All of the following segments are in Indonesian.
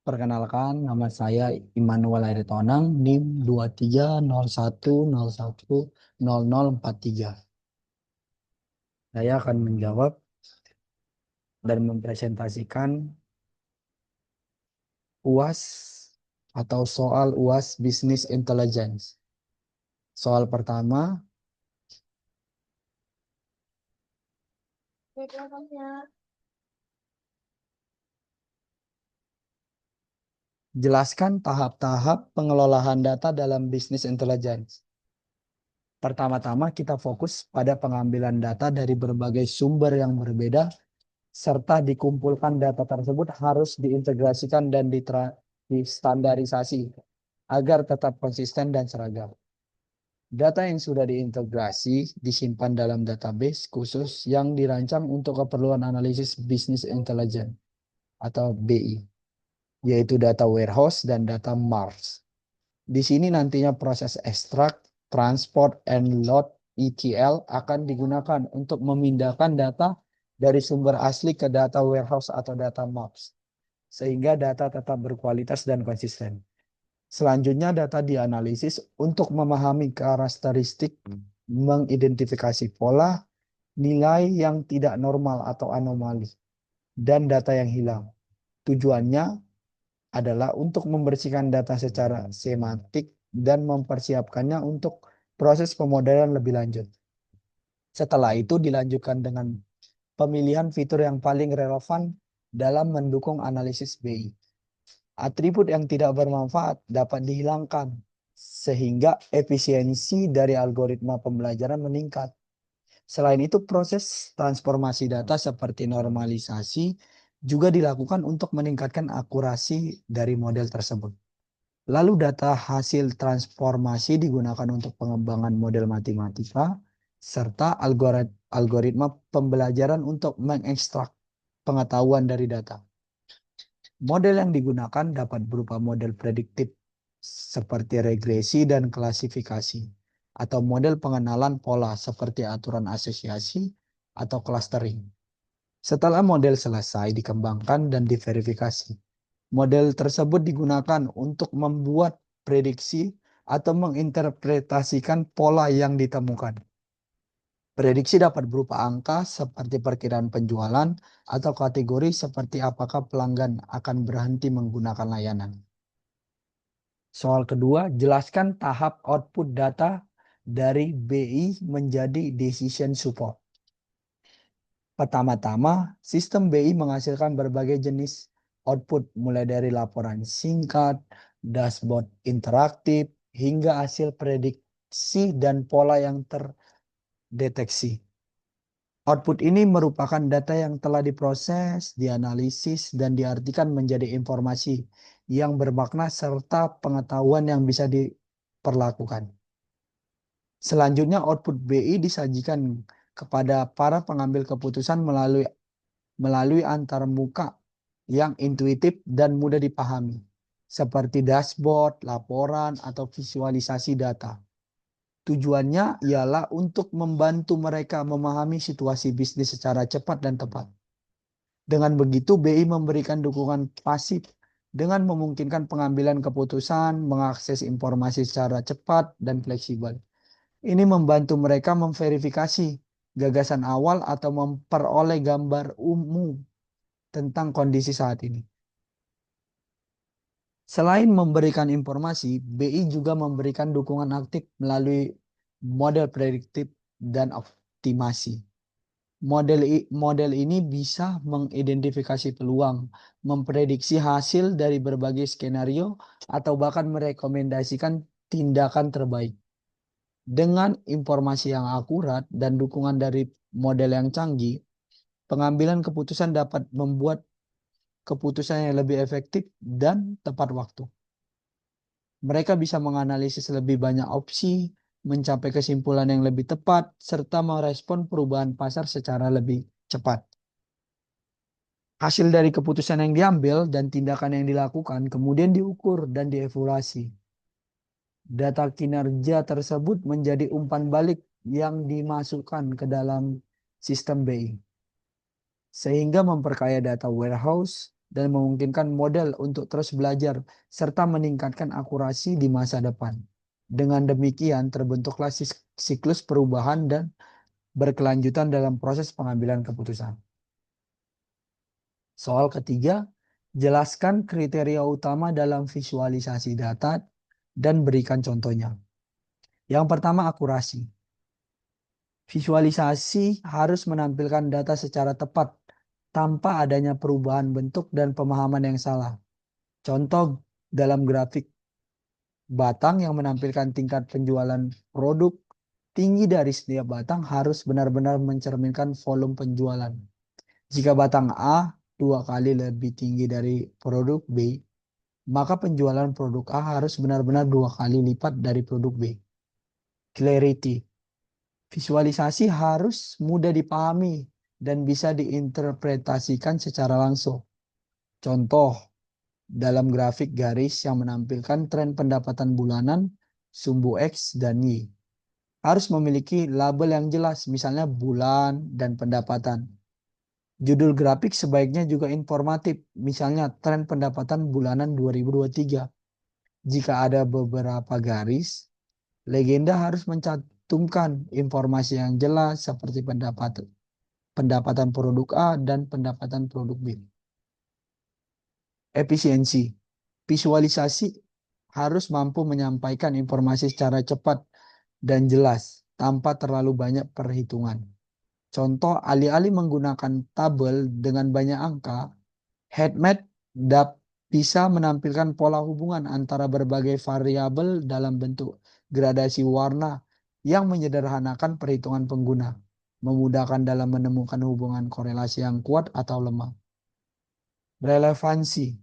Perkenalkan, nama saya Immanuel Hairitonang, NIM 2301010043. Saya akan menjawab dan mempresentasikan UAS atau soal UAS Business Intelligence. Soal pertama, jelaskan tahap-tahap pengelolaan data dalam Business Intelligence. Pertama-tama kita fokus pada pengambilan data dari berbagai sumber yang berbeda, serta dikumpulkan data tersebut harus diintegrasikan dan distandarisasi agar tetap konsisten dan seragam. Data yang sudah diintegrasi disimpan dalam database khusus yang dirancang untuk keperluan analisis Business Intelligence atau BI, yaitu data warehouse dan data mars. Di sini nantinya proses extract, transport, and load ETL akan digunakan untuk memindahkan data dari sumber asli ke data warehouse atau data mars, sehingga data tetap berkualitas dan konsisten. Selanjutnya data dianalisis untuk memahami karakteristik, mengidentifikasi pola, nilai yang tidak normal atau anomali, dan data yang hilang. Tujuannya adalah untuk membersihkan data secara semantik dan mempersiapkannya untuk proses pemodelan lebih lanjut. Setelah itu dilanjutkan dengan pemilihan fitur yang paling relevan dalam mendukung analisis BI. Atribut yang tidak bermanfaat dapat dihilangkan sehingga efisiensi dari algoritma pembelajaran meningkat. Selain itu, proses transformasi data seperti normalisasi juga dilakukan untuk meningkatkan akurasi dari model tersebut. Lalu data hasil transformasi digunakan untuk pengembangan model matematika serta algoritma pembelajaran untuk mengekstrak pengetahuan dari data. Model yang digunakan dapat berupa model prediktif seperti regresi dan klasifikasi, atau model pengenalan pola seperti aturan asosiasi atau clustering. Setelah model selesai dikembangkan dan diverifikasi, model tersebut digunakan untuk membuat prediksi atau menginterpretasikan pola yang ditemukan. Prediksi dapat berupa angka seperti perkiraan penjualan atau kategori seperti apakah pelanggan akan berhenti menggunakan layanan. Soal kedua, jelaskan tahap output data dari BI menjadi decision support. Pertama-tama, sistem BI menghasilkan berbagai jenis output mulai dari laporan singkat, dashboard interaktif, hingga hasil prediksi dan pola yang terdeteksi. Output ini merupakan data yang telah diproses, dianalisis, dan diartikan menjadi informasi yang bermakna serta pengetahuan yang bisa diperlakukan. Selanjutnya, output BI disajikan kepada para pengambil keputusan melalui antarmuka yang intuitif dan mudah dipahami, seperti dashboard, laporan, atau visualisasi data. Tujuannya ialah untuk membantu mereka memahami situasi bisnis secara cepat dan tepat. Dengan begitu, BI memberikan dukungan pasif dengan memungkinkan pengambilan keputusan, mengakses informasi secara cepat dan fleksibel. Ini membantu mereka memverifikasi gagasan awal atau memperoleh gambar umum tentang kondisi saat ini. Selain memberikan informasi, BI juga memberikan dukungan aktif melalui model prediktif dan optimasi. Model ini bisa mengidentifikasi peluang, memprediksi hasil dari berbagai skenario, atau bahkan merekomendasikan tindakan terbaik. Dengan informasi yang akurat dan dukungan dari model yang canggih, pengambilan keputusan dapat membuat keputusan yang lebih efektif dan tepat waktu. Mereka bisa menganalisis lebih banyak opsi, mencapai kesimpulan yang lebih tepat, serta merespon perubahan pasar secara lebih cepat. Hasil dari keputusan yang diambil dan tindakan yang dilakukan kemudian diukur dan dievaluasi. Data kinerja tersebut menjadi umpan balik yang dimasukkan ke dalam sistem BI. sehingga memperkaya data warehouse dan memungkinkan model untuk terus belajar serta meningkatkan akurasi di masa depan. Dengan demikian, terbentuklah siklus perubahan dan berkelanjutan dalam proses pengambilan keputusan. Soal ketiga, jelaskan kriteria utama dalam visualisasi data dan berikan contohnya. Yang pertama, akurasi. Visualisasi harus menampilkan data secara tepat tanpa adanya perubahan bentuk dan pemahaman yang salah. Contoh dalam grafik batang yang menampilkan tingkat penjualan produk tinggi dari setiap batang harus benar-benar mencerminkan volume penjualan. Jika batang A 2 kali lebih tinggi dari produk B, maka penjualan produk A harus benar-benar 2 kali lipat dari produk B. Clarity. Visualisasi harus mudah dipahami dan bisa diinterpretasikan secara langsung. Contoh, dalam grafik garis yang menampilkan tren pendapatan bulanan, sumbu X dan Y. Harus memiliki label yang jelas, misalnya bulan dan pendapatan. Judul grafik sebaiknya juga informatif, misalnya tren pendapatan bulanan 2023. Jika ada beberapa garis, legenda harus mencantumkan informasi yang jelas seperti pendapatan produk A dan pendapatan produk B. Efisiensi. Visualisasi harus mampu menyampaikan informasi secara cepat dan jelas tanpa terlalu banyak perhitungan. Contoh, alih-alih menggunakan tabel dengan banyak angka, headmap bisa menampilkan pola hubungan antara berbagai variabel dalam bentuk gradasi warna yang menyederhanakan perhitungan pengguna, memudahkan dalam menemukan hubungan korelasi yang kuat atau lemah. Relevansi.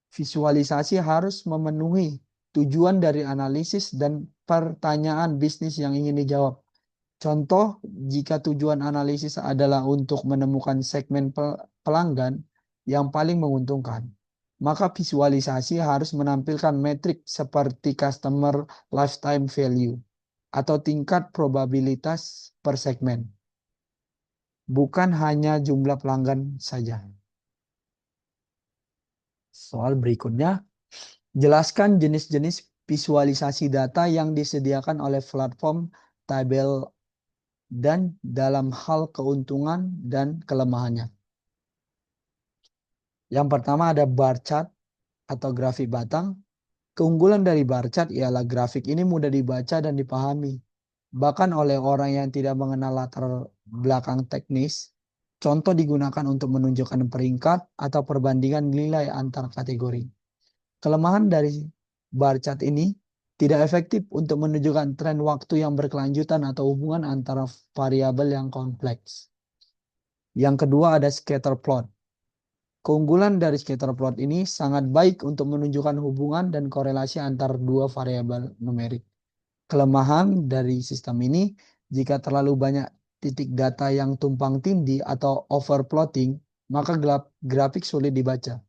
Visualisasi harus memenuhi tujuan dari analisis dan pertanyaan bisnis yang ingin dijawab. Contoh, jika tujuan analisis adalah untuk menemukan segmen pelanggan yang paling menguntungkan, maka visualisasi harus menampilkan metrik seperti customer lifetime value atau tingkat probabilitas per segmen, bukan hanya jumlah pelanggan saja. Soal berikutnya, jelaskan jenis-jenis visualisasi data yang disediakan oleh platform tabel dan dalam hal keuntungan dan kelemahannya. Yang pertama ada bar chart atau grafik batang. Keunggulan dari bar chart ialah grafik ini mudah dibaca dan dipahami, bahkan oleh orang yang tidak mengenal latar belakang teknis. Contoh digunakan untuk menunjukkan peringkat atau perbandingan nilai antar kategori. Kelemahan dari bar chart ini tidak efektif untuk menunjukkan tren waktu yang berkelanjutan atau hubungan antara variabel yang kompleks. Yang kedua ada scatter plot. Keunggulan dari scatter plot ini sangat baik untuk menunjukkan hubungan dan korelasi antar dua variabel numerik. Kelemahan dari sistem ini, jika terlalu banyak titik data yang tumpang tindih atau overplotting, maka grafik sulit dibaca.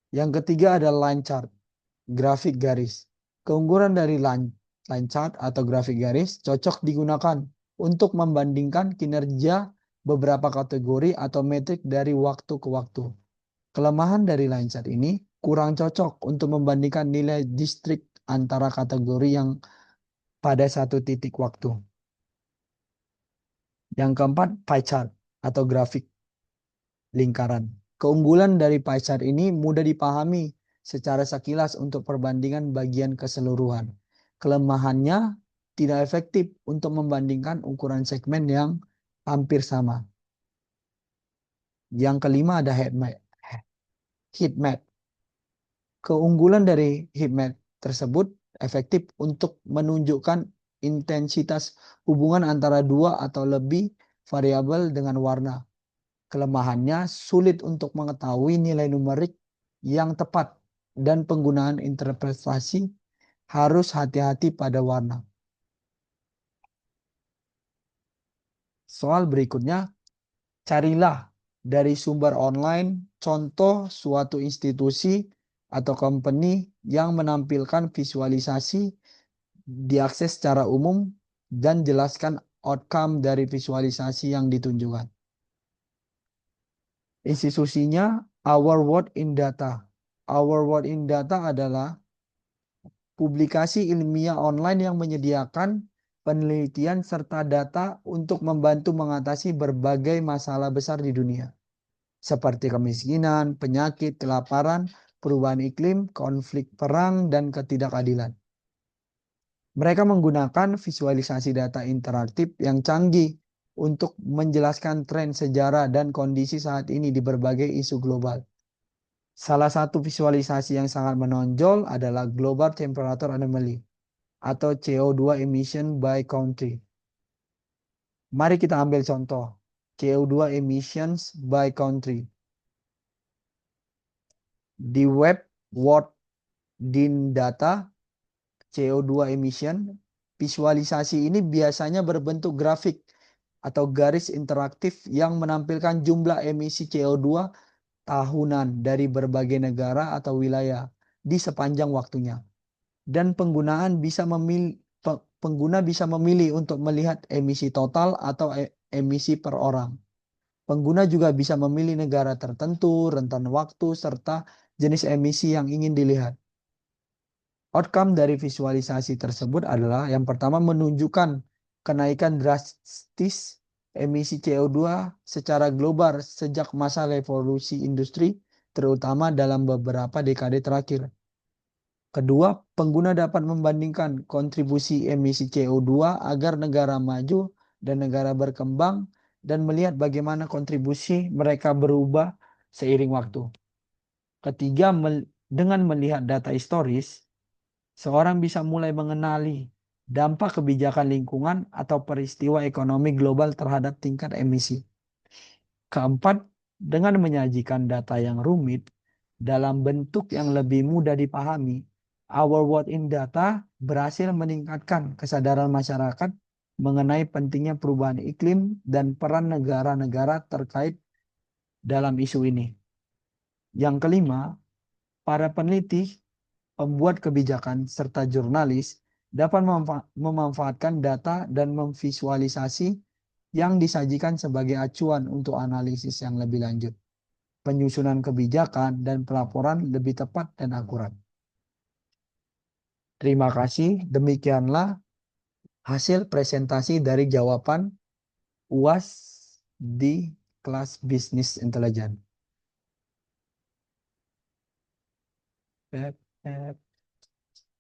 Yang ketiga ada line chart, grafik garis. Keunggulan dari line chart atau grafik garis cocok digunakan untuk membandingkan kinerja beberapa kategori atau metrik dari waktu ke waktu. Kelemahan dari line chart ini kurang cocok untuk membandingkan nilai distrik antara kategori yang pada satu titik waktu. Yang keempat, pie chart atau grafik lingkaran. Keunggulan dari pie chart ini mudah dipahami secara sekilas untuk perbandingan bagian keseluruhan. Kelemahannya tidak efektif untuk membandingkan ukuran segmen yang hampir sama. Yang kelima ada heat map. Keunggulan dari heat map tersebut efektif untuk menunjukkan intensitas hubungan antara dua atau lebih variabel dengan warna. Kelemahannya sulit untuk mengetahui nilai numerik yang tepat dan penggunaan interpretasi harus hati-hati pada warna. Soal berikutnya, carilah dari sumber online contoh suatu institusi atau company yang menampilkan visualisasi diakses secara umum dan jelaskan outcome dari visualisasi yang ditunjukkan. Institusinya Our World in Data. Our World in Data adalah publikasi ilmiah online yang menyediakan penelitian serta data untuk membantu mengatasi berbagai masalah besar di dunia, seperti kemiskinan, penyakit, kelaparan, perubahan iklim, konflik perang, dan ketidakadilan. Mereka menggunakan visualisasi data interaktif yang canggih untuk menjelaskan tren sejarah dan kondisi saat ini di berbagai isu global. Salah satu visualisasi yang sangat menonjol adalah Global Temperature Anomaly atau CO2 emission by country. Mari kita ambil contoh CO2 emissions by country. Di web World in Data CO2 emission, visualisasi ini biasanya berbentuk grafik atau garis interaktif yang menampilkan jumlah emisi CO2 tahunan dari berbagai negara atau wilayah di sepanjang waktunya. Dan pengguna bisa memilih untuk melihat emisi total atau emisi per orang. Pengguna juga bisa memilih negara tertentu, rentan waktu, serta jenis emisi yang ingin dilihat. Outcome dari visualisasi tersebut adalah yang pertama menunjukkan kenaikan drastis emisi CO2 secara global sejak masa revolusi industri, terutama dalam beberapa dekade terakhir. Kedua, pengguna dapat membandingkan kontribusi emisi CO2 agar negara maju dan negara berkembang dan melihat bagaimana kontribusi mereka berubah seiring waktu. Ketiga, dengan melihat data historis, seorang bisa mulai mengenali dampak kebijakan lingkungan atau peristiwa ekonomi global terhadap tingkat emisi. Keempat, dengan menyajikan data yang rumit dalam bentuk yang lebih mudah dipahami, Our World in Data berhasil meningkatkan kesadaran masyarakat mengenai pentingnya perubahan iklim dan peran negara-negara terkait dalam isu ini. Yang kelima, para peneliti, pembuat kebijakan, serta jurnalis dapat memanfaatkan data dan memvisualisasi yang disajikan sebagai acuan untuk analisis yang lebih lanjut, penyusunan kebijakan, dan pelaporan lebih tepat dan akurat. Terima kasih. Demikianlah hasil presentasi dari jawaban UAS di kelas Business Intelligence.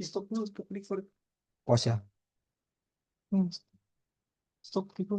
Stop dulu, stop record. Pause ya. Stop record.